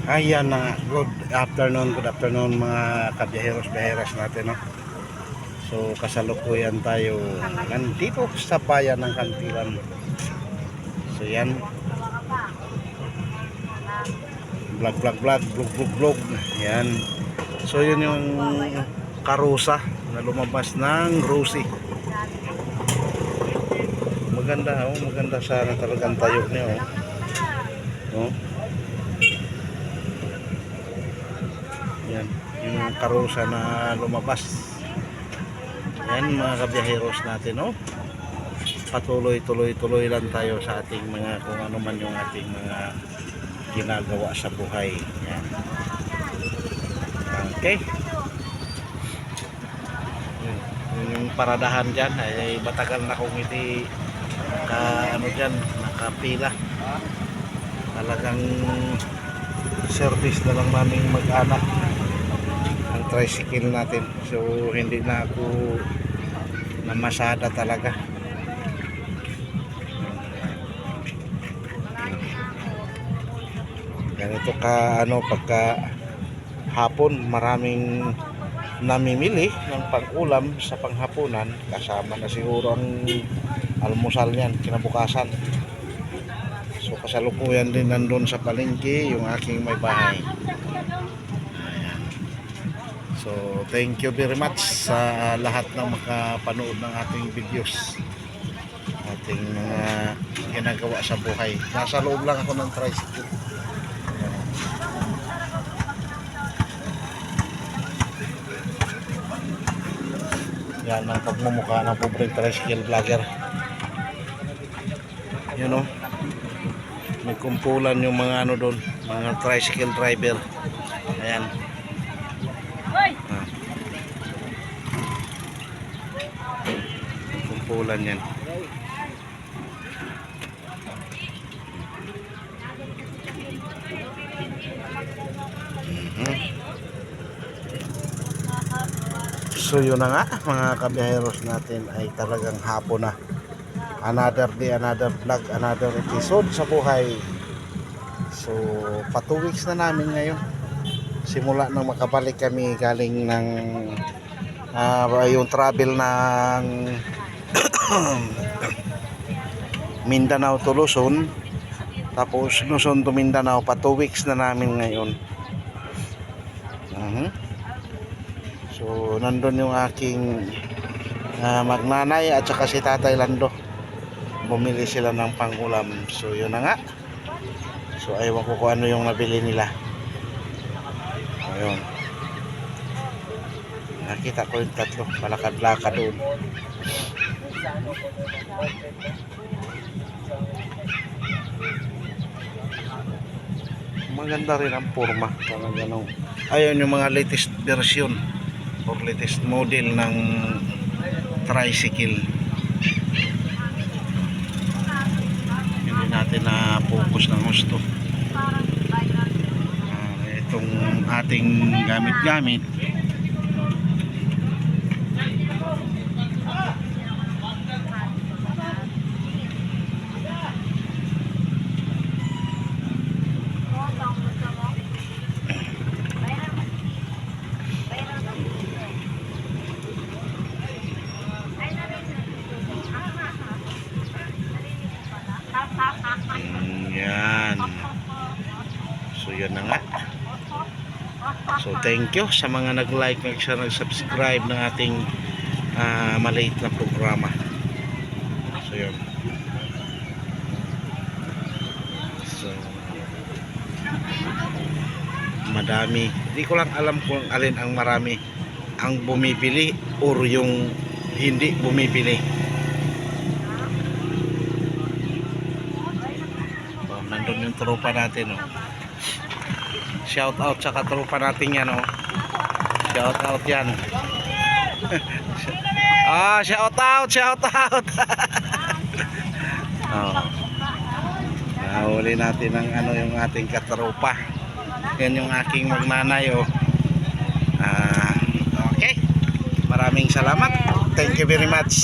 Ayan na nga. Good afternoon mga kabiyaheros-biyaheras natin, no? So kasalukuyan tayo nandito sa bayan ng Kantilan. So yan, vlog. Yan. So yun yung karusa na lumabas ng Rosie. Maganda sana talagang tayo niya, oh. No? Yan, yung karusa na lumabas. Yan mga kabiyaheros natin, no? Patuloy lang tayo sa ating mga, kung ano man yung ating mga ginagawa sa buhay. Yan. Okay. Yun yung paradahan dyan. Ay matagal na kung hindi dyan, nakapila. Talagang service na lang namin mag-anak ang tricycle natin. So hindi na ako namasada talaga. Ganito ka pagka hapon, maraming namimili ng pang-ulam sa panghapunan, kasama na siguro ang almusal niyan kinabukasan. So kasalukuyan din nandun sa palengke yung aking may bahay. Ayan. So thank you very much sa lahat ng makapanood ng ating videos, ating mga ginagawa sa buhay. Nasa loob lang ako ng tricycle. Yan ang pagmumukha ng pobreng tricycle vlogger. Yun, know, may kumpulan yung mga doon, mga tricycle driver. Ayan. Kumpulan yan. So yun na nga mga kabiyaheros natin, ay talagang hapon na. Another day, another vlog, another episode sa buhay. So pa 2 weeks na namin ngayon, simula nang makabalik kami galing ng yung travel ng Mindanao to Luzon, tapos Luzon to Mindanao. Pa 2 weeks na namin ngayon. So nandun yung aking magnanay at saka si Tatay Lando. Bumili sila ng pangulam. So yun na nga. So ayaw ko kung ano yung nabili nila. Ayun. Nakita ko yung tatlo, palakad-lakad doon. Maganda rin ang forma. Ayun yung mga latest version or latest model ng tricycle. Hindi natin na focus ng gusto. Itong ating gamit-gamit, yan. So yun na nga. So thank you sa mga nag-like, nag-share, nag-subscribe ng ating maliit na programa. So yun. So madami. Hindi ko lang alam kung alin ang marami, ang bumibili or yung hindi bumibili. Nandun yung tropa natin, oh. Shout out sa katropa natin yan, oh. Shout out yan. Shout out. Oh. Nahuli natin ang yung ating katropa. Yan yung aking magnanay, oh. Okay. Maraming salamat. Thank you very much.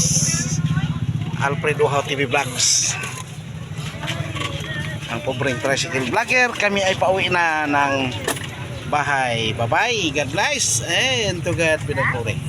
Alfred Uhaw TV Vlogs. Ang pobreng tricycle vlogger. Kami ay pauwi na ng bahay. Bye-bye. God bless and to God be the glory.